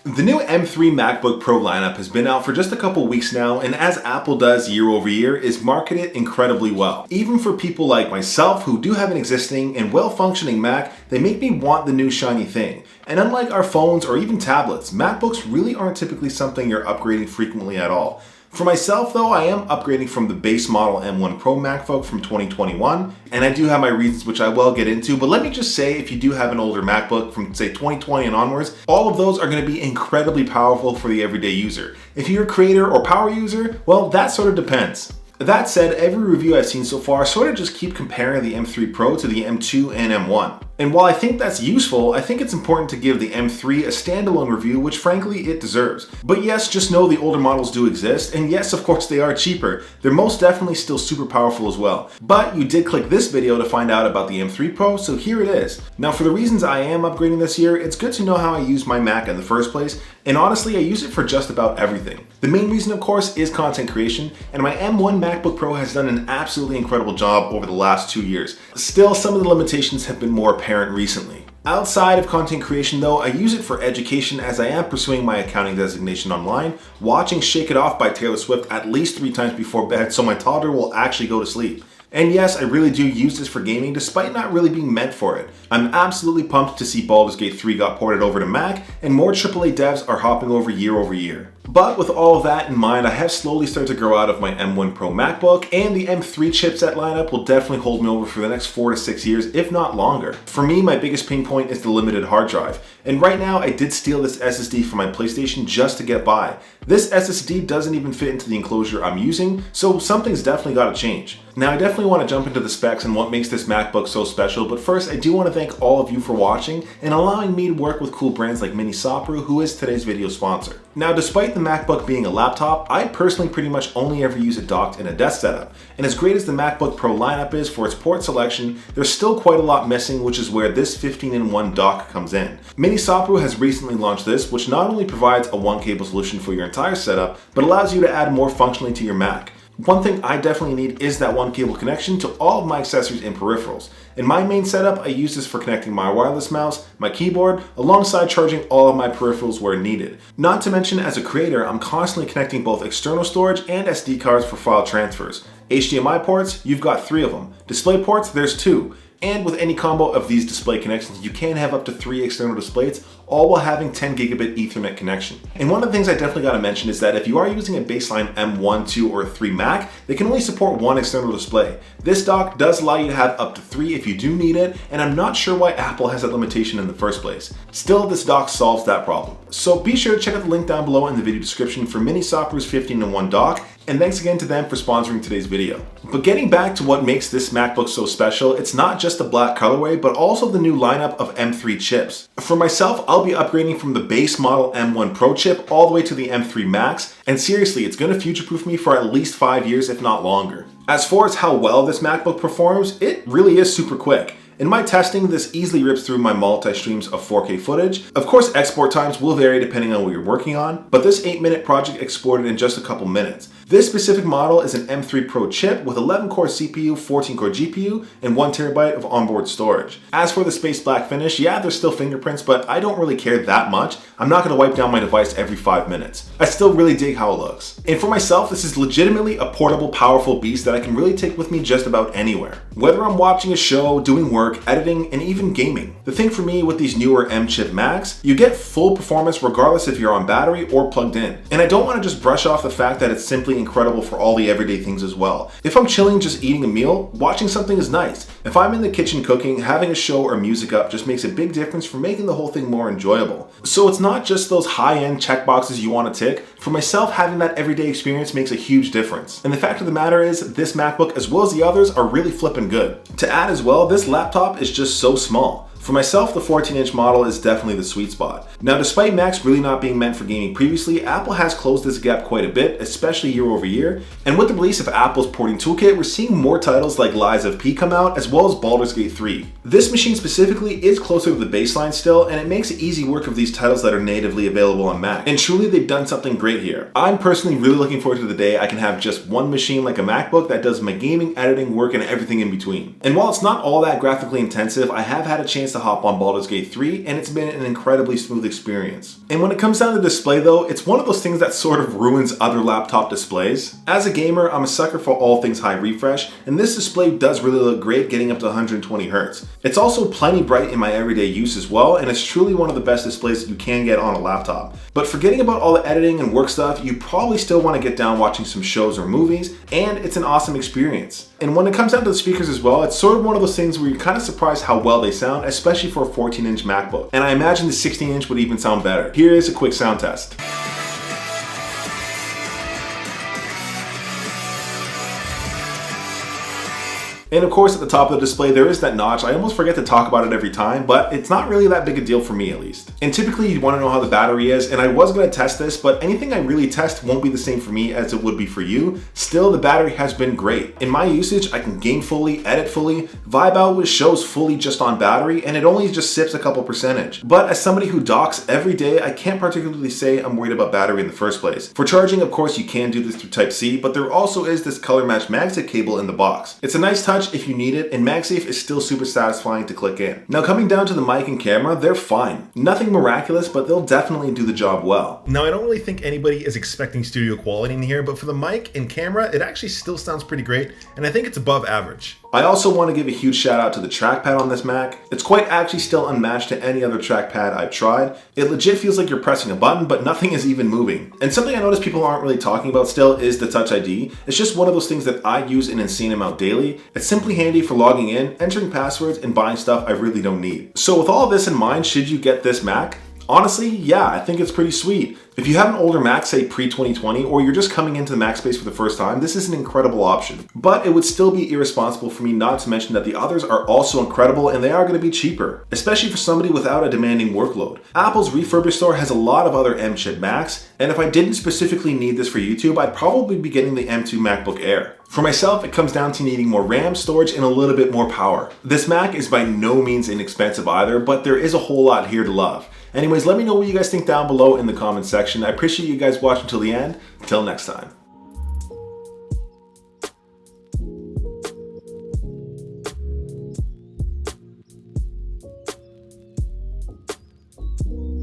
The new M3 MacBook Pro lineup has been out for just a couple weeks now, and as Apple does year over year, is marketed incredibly well. Even for people like myself who do have an existing and well-functioning Mac, they make me want the new shiny thing. And unlike our phones or even tablets, MacBooks really aren't typically something you're upgrading frequently at all. For myself though, I am upgrading from the base model M1 Pro MacBook from 2021, and I do have my reasons which I will get into, but let me just say if you do have an older MacBook from say 2020 and onwards, all of those are going to be incredibly powerful for the everyday user. If you're a creator or power user, well, that sort of depends. That said, every review I've seen so far sort of just keep comparing the M3 Pro to the M2 and M1. And while I think that's useful, I think it's important to give the M3 a standalone review, which frankly it deserves. But yes, just know the older models do exist, and yes, of course they are cheaper. They're most definitely still super powerful as well. But you did click this video to find out about the M3 Pro, so here it is. Now for the reasons I am upgrading this year, it's good to know how I use my Mac in the first place, and honestly I use it for just about everything. The main reason of course is content creation, and my M1 MacBook Pro has done an absolutely incredible job over the last 2 years. Still, some of the limitations have been more apparent recently. Outside of content creation though, I use it for education as I am pursuing my accounting designation online, watching Shake It Off by Taylor Swift at least 3 times before bed so my toddler will actually go to sleep. And yes, I really do use this for gaming despite not really being meant for it. I'm absolutely pumped to see Baldur's Gate 3 got ported over to Mac, and more AAA devs are hopping over year. But with all of that in mind, I have slowly started to grow out of my M1 Pro MacBook, and the M3 chipset lineup will definitely hold me over for the next 4 to 6 years, if not longer. For me, my biggest pain point is the limited hard drive. And right now, I did steal this SSD from my PlayStation just to get by. This SSD doesn't even fit into the enclosure I'm using, so something's definitely got to change. Now, I definitely want to jump into the specs and what makes this MacBook so special, but first, I do want to thank all of you for watching and allowing me to work with cool brands like Minisopuru, who is today's video sponsor. Now, despite the MacBook being a laptop, I personally pretty much only ever use it docked in a desk setup. And as great as the MacBook Pro lineup is for its port selection, there's still quite a lot missing, which is where this 15-in-1 dock comes in. Minisopuru has recently launched this, which not only provides a one-cable solution for your entire setup, but allows you to add more functionality to your Mac. One thing I definitely need is that one cable connection to all of my accessories and peripherals. In my main setup, I use this for connecting my wireless mouse, my keyboard, alongside charging all of my peripherals where needed. Not to mention, as a creator, I'm constantly connecting both external storage and SD cards for file transfers. HDMI ports, you've got 3 of them. Display ports, there's 2. And with any combo of these display connections, you can have up to 3 external displays, all while having 10 gigabit Ethernet connection. And one of the things I definitely got to mention is that if you are using a baseline M1, 2, or 3 Mac, they can only support 1 external display. This dock does allow you to have up to 3 if you do need it, and I'm not sure why Apple has that limitation in the first place. Still, this dock solves that problem. So be sure to check out the link down below in the video description for Minisopuru's 15-in-1 dock, and thanks again to them for sponsoring today's video. But getting back to what makes this MacBook so special, it's not just the black colorway, but also the new lineup of M3 chips. For myself, I'll be upgrading from the base model M1 Pro chip all the way to the M3 Max, and seriously, it's going to future-proof me for at least 5 years, if not longer. As far as how well this MacBook performs, it really is super quick. In my testing, this easily rips through my multi-streams of 4K footage. Of course, export times will vary depending on what you're working on, but this 8-minute project exported in just a couple minutes. This specific model is an M3 Pro chip with 11-core CPU, 14-core GPU, and 1TB of onboard storage. As for the space black finish, yeah, there's still fingerprints, but I don't really care that much. I'm not going to wipe down my device every 5 minutes. I still really dig how it looks. And for myself, this is legitimately a portable, powerful beast that I can really take with me just about anywhere. Whether I'm watching a show, doing work, editing, and even gaming. The thing for me with these newer M-chip Macs, you get full performance regardless if you're on battery or plugged in. And I don't want to just brush off the fact that it's simply incredible for all the everyday things as well. If I'm chilling just eating a meal, watching something is nice. If I'm in the kitchen cooking, having a show or music up just makes a big difference for making the whole thing more enjoyable. So it's not just those high-end checkboxes you want to tick. For myself, having that everyday experience makes a huge difference. And the fact of the matter is, this MacBook as well as the others are really flipping good. To add as well, this laptop is just so small. For myself, the 14-inch model is definitely the sweet spot. Now, despite Macs really not being meant for gaming previously, Apple has closed this gap quite a bit, especially year over year. And with the release of Apple's porting toolkit, we're seeing more titles like Lies of P come out, as well as Baldur's Gate 3. This machine specifically is closer to the baseline still, and it makes easy work of these titles that are natively available on Mac. And truly, they've done something great here. I'm personally really looking forward to the day I can have just one machine like a MacBook that does my gaming, editing, work, and everything in between. And while it's not all that graphically intensive, I have had a chance to hop on Baldur's Gate 3, and it's been an incredibly smooth experience. And when it comes down to display though, it's one of those things that sort of ruins other laptop displays. As a gamer, I'm a sucker for all things high refresh, and this display does really look great getting up to 120 Hz. It's also plenty bright in my everyday use as well, and it's truly one of the best displays that you can get on a laptop. But forgetting about all the editing and work stuff, you probably still want to get down watching some shows or movies, and it's an awesome experience. And when it comes down to the speakers as well, it's sort of one of those things where you're kind of surprised how well they sound, especially for a 14-inch MacBook. And I imagine the 16-inch would even sound better. Here is a quick sound test. And of course, at the top of the display, there is that notch. I almost forget to talk about it every time, but it's not really that big a deal for me at least. And typically you'd want to know how the battery is, and I was going to test this, but anything I really test won't be the same for me as it would be for you. Still, the battery has been great. In my usage, I can game fully, edit fully, vibe out with shows fully just on battery, and it only just sips a couple percentage. But as somebody who docks every day, I can't particularly say I'm worried about battery in the first place. For charging, of course, you can do this through Type-C, but there also is this color match MagSafe cable in the box. It's a nice touch if you need it, and MagSafe is still super satisfying to click in. Now coming down to the mic and camera, they're fine. Nothing miraculous, but they'll definitely do the job well. Now I don't really think anybody is expecting studio quality in here, but for the mic and camera, it actually still sounds pretty great, and I think it's above average. I also want to give a huge shout out to the trackpad on this Mac. It's quite actually still unmatched to any other trackpad I've tried. It legit feels like you're pressing a button, but nothing is even moving. And something I notice people aren't really talking about still is the Touch ID. It's just one of those things that I use an insane amount daily. It's simply handy for logging in, entering passwords, and buying stuff I really don't need. So with all this in mind, should you get this Mac? Honestly, yeah, I think it's pretty sweet. If you have an older Mac, say pre-2020, or you're just coming into the Mac space for the first time, this is an incredible option. But it would still be irresponsible for me not to mention that the others are also incredible and they are going to be cheaper, especially for somebody without a demanding workload. Apple's refurbished store has a lot of other M-chip Macs, and if I didn't specifically need this for YouTube, I'd probably be getting the M2 MacBook Air. For myself, it comes down to needing more RAM, storage, and a little bit more power. This Mac is by no means inexpensive either, but there is a whole lot here to love. Anyways, let me know what you guys think down below in the comments section. I appreciate you guys watching till the end. Until next time.